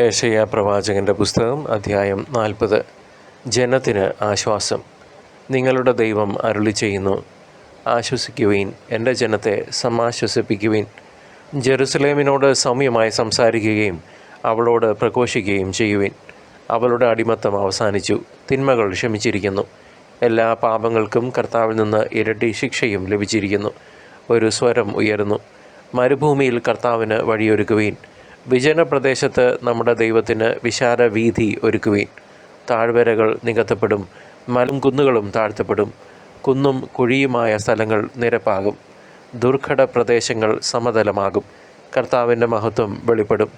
ഏശയ്യാ പ്രവാചകൻ്റെ പുസ്തകം അധ്യായം 40. ജനത്തിന് ആശ്വാസം. നിങ്ങളുടെ ദൈവം അരുളിച്ചെയ്യുന്നു, ആശ്വസിക്കുവിൻ, എൻ്റെ ജനത്തെ സമാശ്വസിപ്പിക്കുവിൻ. ജെറുസലേമിനോട് സൗമ്യമായി സംസാരിക്കുകയും അവളോട് പ്രഘോഷിക്കുകയും ചെയ്യുവിൻ. അവളുടെ അടിമത്തം അവസാനിച്ചു, തിന്മകൾ ക്ഷമിച്ചിരിക്കുന്നു. എല്ലാ പാപങ്ങൾക്കും കർത്താവിൽ നിന്ന് ഇരട്ടി ശിക്ഷയും ലഭിച്ചിരിക്കുന്നു. ഒരു സ്വരം ഉയർന്നു, മരുഭൂമിയിൽ കർത്താവിന് വഴിയൊരുക്കുവീൻ. വിജനപ്രദേശത്ത് നമ്മുടെ ദൈവത്തിന് വിശാല വീഥി ഒരുക്കുവീൻ. താഴ്വരകൾ നികത്തപ്പെടും, കുന്നുകളും താഴ്ത്തപ്പെടും. കുന്നും കുഴിയുമായ സ്ഥലങ്ങൾ നിരപ്പാകും, ദുർഘട പ്രദേശങ്ങൾ സമതലമാകും. കർത്താവിൻ്റെ മഹത്വം വെളിപ്പെടും.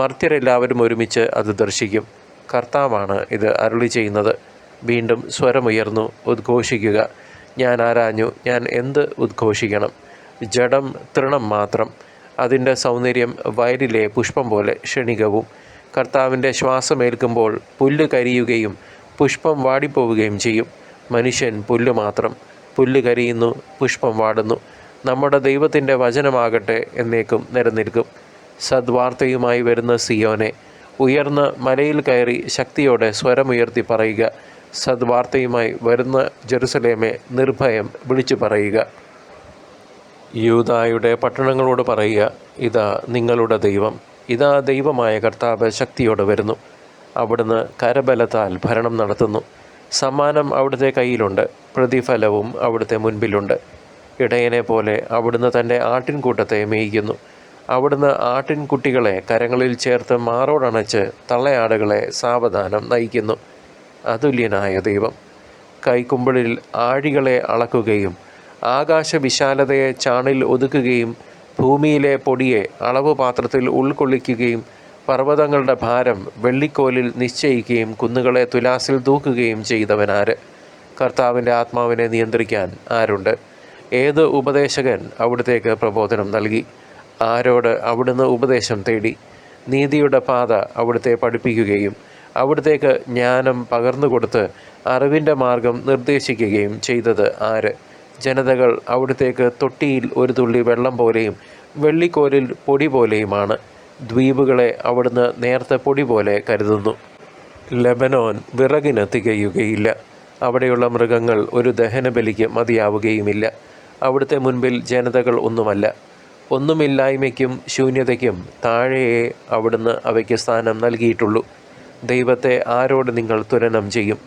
മർത്യരെല്ലാവരും ഒരുമിച്ച് അത് ദർശിക്കും. കർത്താവാണ് ഇത് അരുളി ചെയ്യുന്നത്. വീണ്ടും സ്വരമുയർന്നു ഉദ്ഘോഷിക്കുക. ഞാൻ ആരാഞ്ഞു, ഞാൻ എന്ത് ഉദ്ഘോഷിക്കണം? ജഡം തൃണം മാത്രം, അതിൻ്റെ സൗന്ദര്യം വയലിലെ പുഷ്പം പോലെ ക്ഷണികവും. കർത്താവിൻ്റെ ശ്വാസമേൽക്കുമ്പോൾ പുല്ല് കരിയുകയും പുഷ്പം വാടിപ്പോവുകയും ചെയ്യും. മനുഷ്യൻ പുല്ല് മാത്രം, പുല്ല് കരിയുന്നു, പുഷ്പം വാടുന്നു. നമ്മുടെ ദൈവത്തിൻ്റെ വചനമാകട്ടെ എന്നേക്കും നിലനിൽക്കും. സദ്വാർത്തയുമായി വരുന്ന സിയോനെ, ഉയർന്ന മലയിൽ കയറി ശക്തിയോടെ സ്വരമുയർത്തി പറയുക. സദ്വാർത്തയുമായി വരുന്ന ജെറുസലേമെ, നിർഭയം വിളിച്ചു പറയുക. യൂദായുടെ പട്ടണങ്ങളോട് പറയുക, ഇതാ നിങ്ങളുടെ ദൈവം, ഇതാ ദൈവമായ കർത്താവ് ശക്തിയോടെ വരുന്നു. അവിടുന്ന് കരബലത്താൽ ഭരണം നടത്തുന്നു. സമ്മാനം അവിടുത്തെ കയ്യിലുണ്ട്, പ്രതിഫലവും അവിടുത്തെ മുൻപിലുണ്ട്. ഇടയനെ പോലെ അവിടുന്ന് തൻ്റെ ആട്ടിൻകൂട്ടത്തെ മേയിക്കുന്നു. അവിടുന്ന് ആട്ടിൻകുട്ടികളെ കരങ്ങളിൽ ചേർത്ത് മാറോടണച്ച് തള്ളയാടുകളെ സാവധാനം നയിക്കുന്നു. അതുല്യനായ ദൈവം കൈക്കുമ്പിളിൽ ആഴികളെ അളക്കുകയും ആകാശവിശാലതയെ ചാണിൽ ഒതുക്കുകയും ഭൂമിയിലെ പൊടിയെ അളവ് പാത്രത്തിൽ ഉൾക്കൊള്ളിക്കുകയും പർവ്വതങ്ങളുടെ ഭാരം വെള്ളിക്കോലിൽ നിശ്ചയിക്കുകയും കുന്നുകളെ തുലാസിൽ തൂക്കുകയും ചെയ്തവനാര്? കർത്താവിൻ്റെ ആത്മാവിനെ നിയന്ത്രിക്കാൻ ആരുണ്ട്? ഏത് ഉപദേശകൻ അവിടുത്തേക്ക് പ്രബോധനം നൽകി? ആരോട് അവിടുന്ന് ഉപദേശം തേടി? നീതിയുടെ പാത അവിടുത്തെ പഠിപ്പിക്കുകയും അവിടുത്തേക്ക് ജ്ഞാനം പകർന്നുകൊടുത്ത് അറിവിൻ്റെ മാർഗം നിർദ്ദേശിക്കുകയും ചെയ്തത് ആര്? ജനതകൾ അവിടുത്തേക്ക് തൊട്ടിയിൽ ഒരു തുള്ളി വെള്ളം പോലെയും വെള്ളിക്കോലിൽ പൊടി പോലെയുമാണ്. ദ്വീപുകളെ അവിടുന്ന് നേർത്ത പൊടി പോലെ കരുതുന്നു. ലെബനോൻ വിറകിന് തികയുകയില്ല, അവിടെയുള്ള മൃഗങ്ങൾ ഒരു ദഹനബലിക്ക് മതിയാവുകയുമില്ല. അവിടുത്തെ മുൻപിൽ ജനതകൾ ഒന്നുമല്ല. ഒന്നുമില്ലായ്മയ്ക്കും ശൂന്യതയ്ക്കും താഴെയേ അവിടുന്ന് അവയ്ക്ക് സ്ഥാനം നൽകിയിട്ടുള്ളൂ. ദൈവത്തെ ആരോട് നിങ്ങൾ തുലനം ചെയ്യും?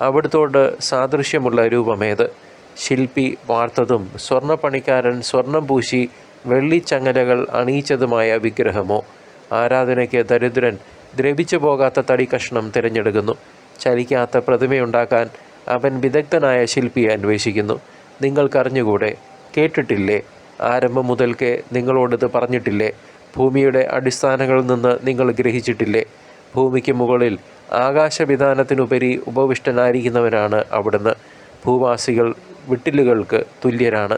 അവിടുത്തോട് സാദൃശ്യമുള്ള രൂപമേത്? ശില്പി വാർത്തതും സ്വർണ്ണപ്പണിക്കാരൻ സ്വർണം പൂശി വെള്ളിച്ചങ്ങലകൾ അണിയിച്ചതുമായ വിഗ്രഹമോ? ആരാധനയ്ക്ക് ദരിദ്രൻ ദ്രവിച്ചു പോകാത്ത തടി കഷ്ണം തിരഞ്ഞെടുക്കുന്നു. ചലിക്കാത്ത പ്രതിമയുണ്ടാക്കാൻ അവൻ വിദഗ്ധനായ ശില്പിയെ അന്വേഷിക്കുന്നു. നിങ്ങൾക്കറിഞ്ഞുകൂടെ? കേട്ടിട്ടില്ലേ? ആരംഭം മുതൽക്കേ നിങ്ങളോടിത് പറഞ്ഞിട്ടില്ലേ? ഭൂമിയുടെ അടിസ്ഥാനങ്ങളിൽ നിന്ന് നിങ്ങൾ ഗ്രഹിച്ചിട്ടില്ലേ? ഭൂമിക്ക് മുകളിൽ ആകാശവിധാനത്തിനുപരി ഉപവിഷ്ടനായിരിക്കുന്നവനാണ് അവിടുന്ന്. ഭൂവാസികൾ വിട്ടിലുകൾക്ക് തുല്യരാണ്.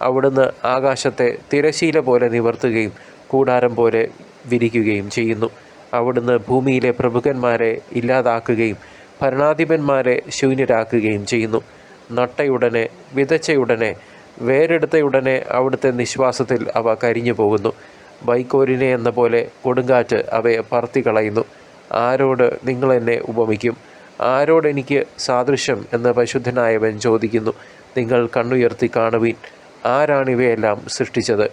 അവിടുന്ന് ആകാശത്തെ തിരശീല പോലെ നിവർത്തുകയും കൂടാരം പോലെ വിരിക്കുകയും ചെയ്യുന്നു. അവിടുന്ന് ഭൂമിയിലെ പ്രഭുക്കന്മാരെ ഇല്ലാതാക്കുകയും ഭരണാധിപന്മാരെ ശൂന്യരാക്കുകയും ചെയ്യുന്നു. നട്ടയുടനെ, വിതച്ചയുടനെ, വേരെടുത്തയുടനെ അവിടുത്തെ നിശ്വാസത്തിൽ അവ കരിഞ്ഞു പോകുന്നു. വൈക്കോലിനെ എന്ന പോലെ കൊടുങ്കാറ്റ് അവയെ പറത്തിക്കളയുന്നു. ആരോട് നിങ്ങളെന്നെ ഉപമിക്കും? ആരോടെനിക്ക് സാദൃശ്യം എന്ന് പരിശുദ്ധനായവൻ ചോദിക്കുന്നു. നിങ്ങൾ കണ്ണുയർത്തി കാണുവിൻ. ആരാണിവയെല്ലാം സൃഷ്ടിച്ചത്?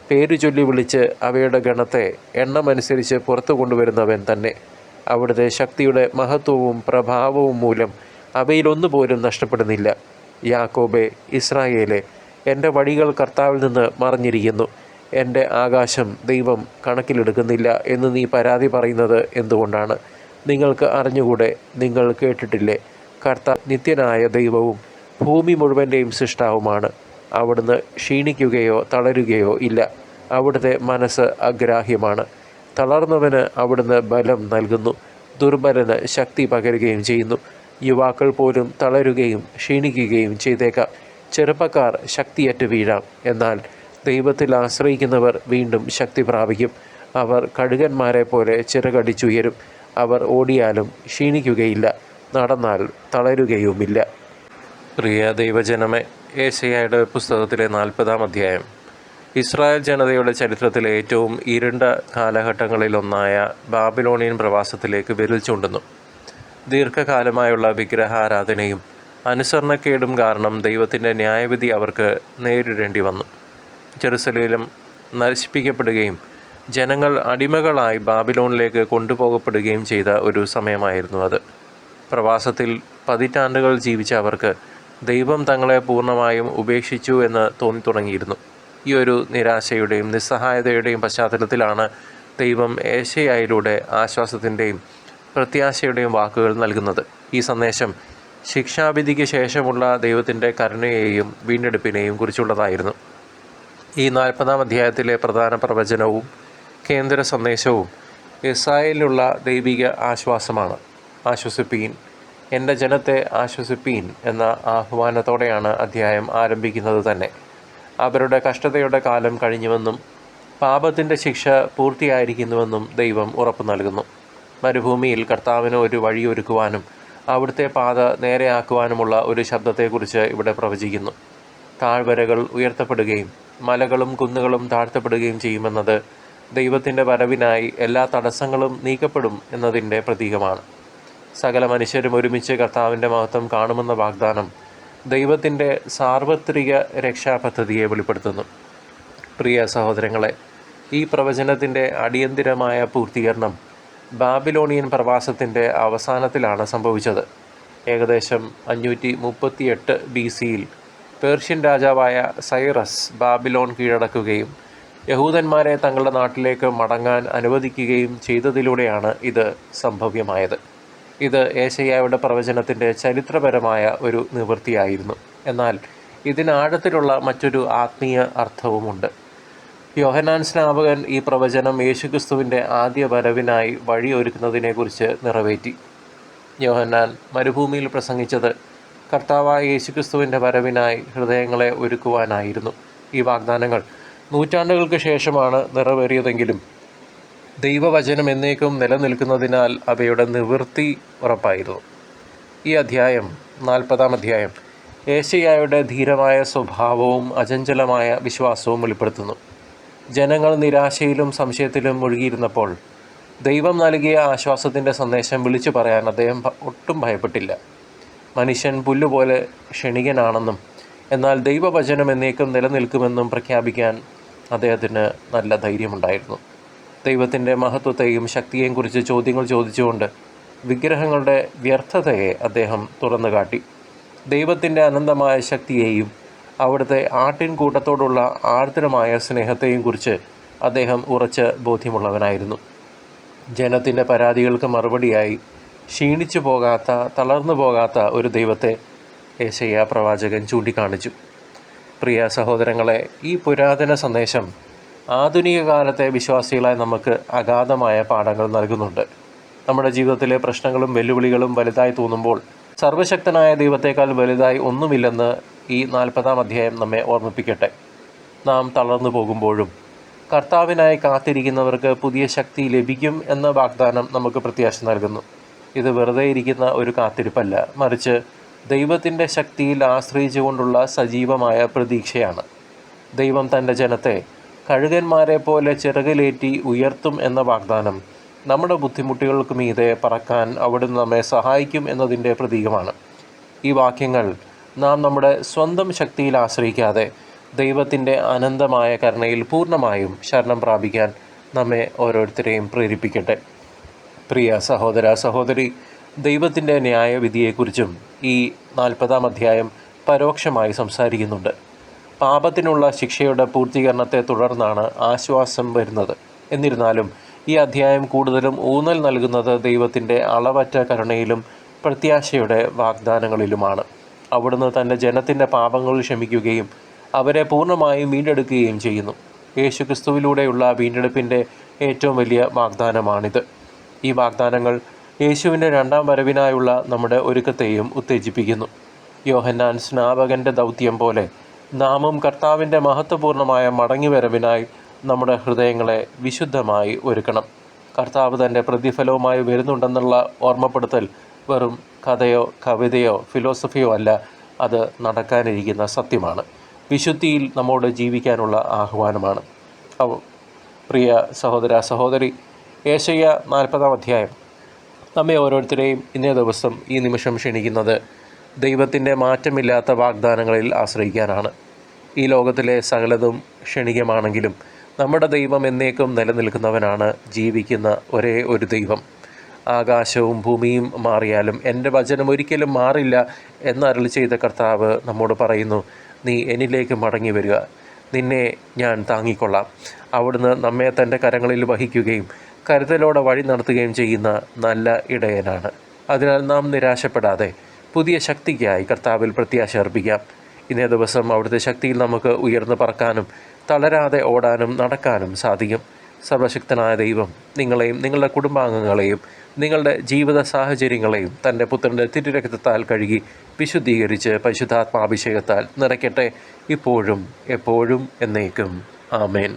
പേരു ചൊല്ലി വിളിച്ച് അവയുടെ ഗണത്തെ എണ്ണമനുസരിച്ച് പുറത്തു കൊണ്ടുവരുന്നവൻ തന്നെ. അവിടുത്തെ ശക്തിയുടെ മഹത്വവും പ്രഭാവവും മൂലം അവയിലൊന്നുപോലും നഷ്ടപ്പെടുന്നില്ല. യാക്കോബേ, ഇസ്രായേലേ, എൻ്റെ വഴികൾ കർത്താവിൽ നിന്ന് മറഞ്ഞിരിക്കുന്നു. എൻ്റെ ആകാശം ദൈവം കണക്കിലെടുക്കുന്നില്ല എന്ന് നീ പരാതി പറയുന്നത് എന്തുകൊണ്ടാണ്? നിങ്ങൾക്ക് അറിഞ്ഞുകൂടെ? നിങ്ങൾ കേട്ടിട്ടില്ലേ? കർത്താവ് നിത്യനായ ദൈവവും ഭൂമി മുഴുവൻ്റെയും സൃഷ്ടാവുമാണ്. അവിടുന്ന് ക്ഷീണിക്കുകയോ തളരുകയോ ഇല്ല. അവിടുത്തെ മനസ്സ് അഗ്രാഹ്യമാണ്. തളർന്നവന് അവിടുന്ന് ബലം നൽകുന്നു, ദുർബലന് ശക്തി പകരുകയും ചെയ്യുന്നു. യുവാക്കൾ പോലും തളരുകയും ക്ഷീണിക്കുകയും ചെയ്തേക്കാം. ചെറുപ്പക്കാർ ശക്തിയറ്റ് വീഴാം. എന്നാൽ ദൈവത്തിൽ ആശ്രയിക്കുന്നവർ വീണ്ടും ശക്തി പ്രാപിക്കും. അവർ കഴുകന്മാരെ പോലെ ചിറകടിച്ചുയരും. അവർ ഓടിയാലും ക്ഷീണിക്കുകയില്ല, നടന്നാൽ തളരുകയുമില്ല. പ്രിയ ദൈവജനമേ, ഏശയ്യായുടെ പുസ്തകത്തിലെ 40-ാം അധ്യായം. ഇസ്രായേൽ ജനതയുടെ ചരിത്രത്തിലെ ഏറ്റവും ഇരുണ്ട കാലഘട്ടങ്ങളിലൊന്നായ ബാബിലോണിയൻ പ്രവാസത്തിലേക്ക് വിരൽ ചൂണ്ടുന്നു. ദീർഘകാലമായുള്ള വിഗ്രഹാരാധനയും അനുസരണക്കേടും കാരണം ദൈവത്തിൻ്റെ ന്യായവിധി അവർക്ക് നേരിടേണ്ടി വന്നു. ജെറുസലേം നശിപ്പിക്കപ്പെടുകയും ജനങ്ങൾ അടിമകളായി ബാബിലോണിലേക്ക് കൊണ്ടുപോകപ്പെടുകയും ചെയ്ത ഒരു സമയമായിരുന്നു അത്. പ്രവാസത്തിൽ പതിറ്റാണ്ടുകൾ ജീവിച്ച അവർക്ക് ദൈവം തങ്ങളെ പൂർണ്ണമായും ഉപേക്ഷിച്ചു എന്ന് തോന്നിത്തുടങ്ങിയിരുന്നു. ഈ ഒരു നിരാശയുടെയും നിസ്സഹായതയുടെയും പശ്ചാത്തലത്തിലാണ് ദൈവം ഏശയ്യായിലൂടെ ആശ്വാസത്തിൻ്റെയും പ്രത്യാശയുടെയും വാക്കുകൾ നൽകുന്നത്. ഈ സന്ദേശം ശിക്ഷാവിധിക്ക് ശേഷമുള്ള ദൈവത്തിൻ്റെ കരുണയെയും വീണ്ടെടുപ്പിനെയും കുറിച്ചുള്ളതായിരുന്നു. ഈ 40-ാം അധ്യായത്തിലെ പ്രധാന പ്രവചനവും കേന്ദ്ര സന്ദേശവും ഇസ്രായേലിനുള്ള ദൈവിക ആശ്വാസമാണ്. ആശ്വസിപ്പീൻ, എൻ്റെ ജനത്തെ ആശ്വസിപ്പീൻ എന്ന ആഹ്വാനത്തോടെയാണ് അധ്യായം ആരംഭിക്കുന്നത് തന്നെ. അവരുടെ കഷ്ടതയുടെ കാലം കഴിഞ്ഞുവെന്നും പാപത്തിൻ്റെ ശിക്ഷ പൂർത്തിയായിരിക്കുന്നുവെന്നും ദൈവം ഉറപ്പു നൽകുന്നു. മരുഭൂമിയിൽ കർത്താവിന് ഒരു വഴിയൊരുക്കുവാനും അവിടുത്തെ പാത നേരെയാക്കുവാനുമുള്ള ഒരു ശബ്ദത്തെക്കുറിച്ച് ഇവിടെ പ്രവചിക്കുന്നു. താഴ്വരകൾ ഉയർത്തപ്പെടുകയും മലകളും കുന്നുകളും താഴ്ത്തപ്പെടുകയും ചെയ്യുമെന്നത് ദൈവത്തിൻ്റെ വരവിനായി എല്ലാ തടസ്സങ്ങളും നീക്കപ്പെടും എന്നതിൻ്റെ പ്രതീകമാണ്. സകല മനുഷ്യരും ഒരുമിച്ച് കർത്താവിൻ്റെ മഹത്വം കാണുമെന്ന വാഗ്ദാനം ദൈവത്തിൻ്റെ സാർവത്രിക രക്ഷാപദ്ധതിയെ വെളിപ്പെടുത്തുന്നു. പ്രിയ സഹോദരങ്ങളെ, ഈ പ്രവചനത്തിൻ്റെ അടിയന്തിരമായ പൂർത്തീകരണം ബാബിലോണിയൻ പ്രവാസത്തിൻ്റെ അവസാനത്തിലാണ് സംഭവിച്ചത്. ഏകദേശം 538 BC-യിൽ പേർഷ്യൻ രാജാവായ സൈറസ് ബാബിലോൺ കീഴടക്കുകയും യഹൂദന്മാരെ തങ്ങളുടെ നാട്ടിലേക്ക് മടങ്ങാൻ അനുവദിക്കുകയും ചെയ്തതിലൂടെയാണ് ഇത് സംഭവ്യമായത്. ഇത് ഏശയ്യായുടെ പ്രവചനത്തിൻ്റെ ചരിത്രപരമായ ഒരു നിവൃത്തിയായിരുന്നു. എന്നാൽ ഇതിന് ആഴത്തിലുള്ള മറ്റൊരു ആത്മീയ അർത്ഥവുമുണ്ട്. യോഹന്നാൻ സ്നാപകൻ ഈ പ്രവചനം യേശുക്രിസ്തുവിൻ്റെ ആദ്യ വരവിനായി വഴിയൊരുക്കുന്നതിനെക്കുറിച്ച് നിറവേറ്റി. യോഹന്നാൻ മരുഭൂമിയിൽ പ്രസംഗിച്ചത് കർത്താവായ യേശുക്രിസ്തുവിൻ്റെ വരവിനായി ഹൃദയങ്ങളെ ഒരുക്കുവാനായിരുന്നു. ഈ വാഗ്ദാനങ്ങൾ നൂറ്റാണ്ടുകൾക്ക് ശേഷമാണ് നിറവേറിയതെങ്കിലും ദൈവവചനം എന്നേക്കും നിലനിൽക്കുന്നതിനാൽ അവയുടെ നിവൃത്തി ഉറപ്പായിരുന്നു. ഈ അധ്യായം 40-ാം അധ്യായം ഏശയ്യായുടെ ധീരമായ സ്വഭാവവും അചഞ്ചലമായ വിശ്വാസവും വെളിപ്പെടുത്തുന്നു. ജനങ്ങൾ നിരാശയിലും സംശയത്തിലും മുഴുകിയിരുന്നപ്പോൾ ദൈവം നൽകിയ ആശ്വാസത്തിൻ്റെ സന്ദേശം വിളിച്ചു പറയാൻ അദ്ദേഹം ഒട്ടും ഭയപ്പെട്ടില്ല. മനുഷ്യൻ പുല്ലുപോലെ ക്ഷണികനാണെന്നും എന്നാൽ ദൈവവചനം എന്നേക്കും നിലനിൽക്കുമെന്നും പ്രഖ്യാപിക്കാൻ അദ്ദേഹത്തിന് നല്ല ധൈര്യമുണ്ടായിരുന്നു. ദൈവത്തിൻ്റെ മഹത്വത്തെയും ശക്തിയെയും കുറിച്ച് ചോദ്യങ്ങൾ ചോദിച്ചുകൊണ്ട് വിഗ്രഹങ്ങളുടെ വ്യർത്ഥതയെ അദ്ദേഹം തുറന്നു കാട്ടി. ദൈവത്തിൻ്റെ അനന്തമായ ശക്തിയെയും അവിടുത്തെ ആട്ടിൻകൂട്ടത്തോടുള്ള ആർദ്രമായ സ്നേഹത്തെയും കുറിച്ച് അദ്ദേഹം ഉറച്ച ബോധ്യമുള്ളവനായിരുന്നു. ജനത്തിൻ്റെ പരാതികൾക്ക് മറുപടിയായി ക്ഷീണിച്ചു പോകാത്ത, തളർന്നു പോകാത്ത ഒരു ദൈവത്തെ ഏശയ്യാ പ്രവാചകൻ ചൂണ്ടിക്കാണിച്ചു. പ്രിയ സഹോദരങ്ങളെ, ഈ പുരാതന സന്ദേശം ആധുനിക കാലത്തെ വിശ്വാസികളായി നമുക്ക് അഗാധമായ പാഠങ്ങൾ നൽകുന്നുണ്ട്. നമ്മുടെ ജീവിതത്തിലെ പ്രശ്നങ്ങളും വെല്ലുവിളികളും വലുതായി തോന്നുമ്പോൾ സർവശക്തനായ ദൈവത്തേക്കാൾ വലുതായി ഒന്നുമില്ലെന്ന് ഈ 40-ാം അധ്യായം നമ്മെ ഓർമ്മിപ്പിക്കട്ടെ. നാം തളർന്നു പോകുമ്പോഴും കർത്താവിനായി കാത്തിരിക്കുന്നവർക്ക് പുതിയ ശക്തി ലഭിക്കും എന്ന വാഗ്ദാനം നമുക്ക് പ്രത്യാശ നൽകുന്നു. ഇത് വെറുതെ ഇരിക്കുന്ന ഒരു കാത്തിരിപ്പല്ല, മറിച്ച് ദൈവത്തിൻ്റെ ശക്തിയിൽ ആശ്രയിച്ചുകൊണ്ടുള്ള സജീവമായ പ്രതീക്ഷയാണ്. ദൈവം തൻ്റെ ജനത്തെ കഴുകന്മാരെ പോലെ ചിറകിലേറ്റി ഉയർത്തും എന്ന വാഗ്ദാനം നമ്മുടെ ബുദ്ധിമുട്ടുകൾക്ക് മീതെ പറക്കാൻ അവിടുന്ന് നമ്മെ സഹായിക്കും എന്നതിൻ്റെ പ്രതീകമാണ്. ഈ വാക്യങ്ങൾ നാം നമ്മുടെ സ്വന്തം ശക്തിയിൽ ആശ്രയിക്കാതെ ദൈവത്തിൻ്റെ അനന്തമായ കരുണയിൽ പൂർണ്ണമായും ശരണം പ്രാപിക്കാൻ നമ്മെ ഓരോരുത്തരെയും പ്രേരിപ്പിക്കട്ടെ. പ്രിയ സഹോദര സഹോദരി, ദൈവത്തിൻ്റെ ന്യായവിധിയെക്കുറിച്ചും ഈ 40-ാം അധ്യായം പരോക്ഷമായി സംസാരിക്കുന്നുണ്ട്. പാപത്തിനുള്ള ശിക്ഷയുടെ പൂർത്തീകരണത്തെ തുടർന്നാണ് ആശ്വാസം വരുന്നത്. എന്നിരുന്നാലും ഈ അധ്യായം കൂടുതലും ഊന്നൽ നൽകുന്നത് ദൈവത്തിൻ്റെ അളവറ്റ കരുണയിലും പ്രത്യാശയുടെ വാഗ്ദാനങ്ങളിലുമാണ്. അവിടുന്ന് തൻ്റെ ജനത്തിൻ്റെ പാപങ്ങൾ ക്ഷമിക്കുകയും അവരെ പൂർണ്ണമായും വീണ്ടെടുക്കുകയും ചെയ്യുന്നു. യേശുക്രിസ്തുവിലൂടെയുള്ള വീണ്ടെടുപ്പിൻ്റെ ഏറ്റവും വലിയ വാഗ്ദാനമാണിത്. ഈ വാഗ്ദാനങ്ങൾ യേശുവിൻ്റെ 2ാം വരവിനായുള്ള നമ്മുടെ ഒരുക്കത്തെയും ഉത്തേജിപ്പിക്കുന്നു. യോഹന്നാൻ സ്നാപകൻ്റെ ദൗത്യം പോലെ നാമും കർത്താവിൻ്റെ മഹത്വപൂർണ്ണമായ മടങ്ങിവരവിനായി നമ്മുടെ ഹൃദയങ്ങളെ വിശുദ്ധമായി ഒരുക്കണം. കർത്താവ് തൻ്റെ പ്രതിഫലവുമായി വരുന്നുണ്ടെന്നുള്ള ഓർമ്മപ്പെടുത്തൽ വെറും കഥയോ കവിതയോ ഫിലോസഫിയോ അല്ല, അത് നടക്കാനിരിക്കുന്ന സത്യമാണ്. വിശുദ്ധിയിൽ നമ്മോട് ജീവിക്കാനുള്ള ആഹ്വാനമാണ്. പ്രിയ സഹോദര സഹോദരി, യേശയ്യ 40-ാം അധ്യായം നമ്മെ ഓരോരുത്തരെയും ഇന്നേ ദിവസം ഈ നിമിഷം ക്ഷണിക്കുന്നത് ദൈവത്തിൻ്റെ മാറ്റമില്ലാത്ത വാഗ്ദാനങ്ങളിൽ ആശ്രയിക്കാനാണ്. ഈ ലോകത്തിലെ സകലതും ക്ഷണികമാണെങ്കിലും നമ്മുടെ ദൈവം എന്നേക്കും നിലനിൽക്കുന്നവനാണ്, ജീവിക്കുന്ന ഒരേ ഒരു ദൈവം. ആകാശവും ഭൂമിയും മാറിയാലും എൻ്റെ വചനം ഒരിക്കലും മാറില്ല എന്നരുളി ചെയ്ത കർത്താവ് നമ്മോട് പറയുന്നു, നീ എന്നിലേക്ക് മടങ്ങി വരിക, നിന്നെ ഞാൻ താങ്ങിക്കൊള്ളാം. അവിടുന്ന് നമ്മെ തൻ്റെ കരങ്ങളിൽ വഹിക്കുകയും കരുതലോടെ വഴി നടത്തുകയും ചെയ്യുന്ന നല്ല ഇടയനാണ്. അതിനാൽ നാം നിരാശപ്പെടാതെ പുതിയ ശക്തിക്കായി കർത്താവിൽ പ്രത്യാശ അർപ്പിക്കാം. ഇന്നേ ദിവസം അവിടുത്തെ ശക്തിയിൽ നമുക്ക് ഉയർന്നു പറക്കാനും തളരാതെ ഓടാനും നടക്കാനും സാധിക്കും. സർവശക്തനായ ദൈവം നിങ്ങളെയും നിങ്ങളുടെ കുടുംബാംഗങ്ങളെയും നിങ്ങളുടെ ജീവിത സാഹചര്യങ്ങളെയും തൻ്റെ പുത്രൻ്റെ തിരുരക്തത്താൽ കഴുകി വിശുദ്ധീകരിച്ച് പരിശുദ്ധാത്മാഭിഷേകത്താൽ നിറയ്ക്കട്ടെ, ഇപ്പോഴും എപ്പോഴും എന്നേക്കും. ആമേൻ.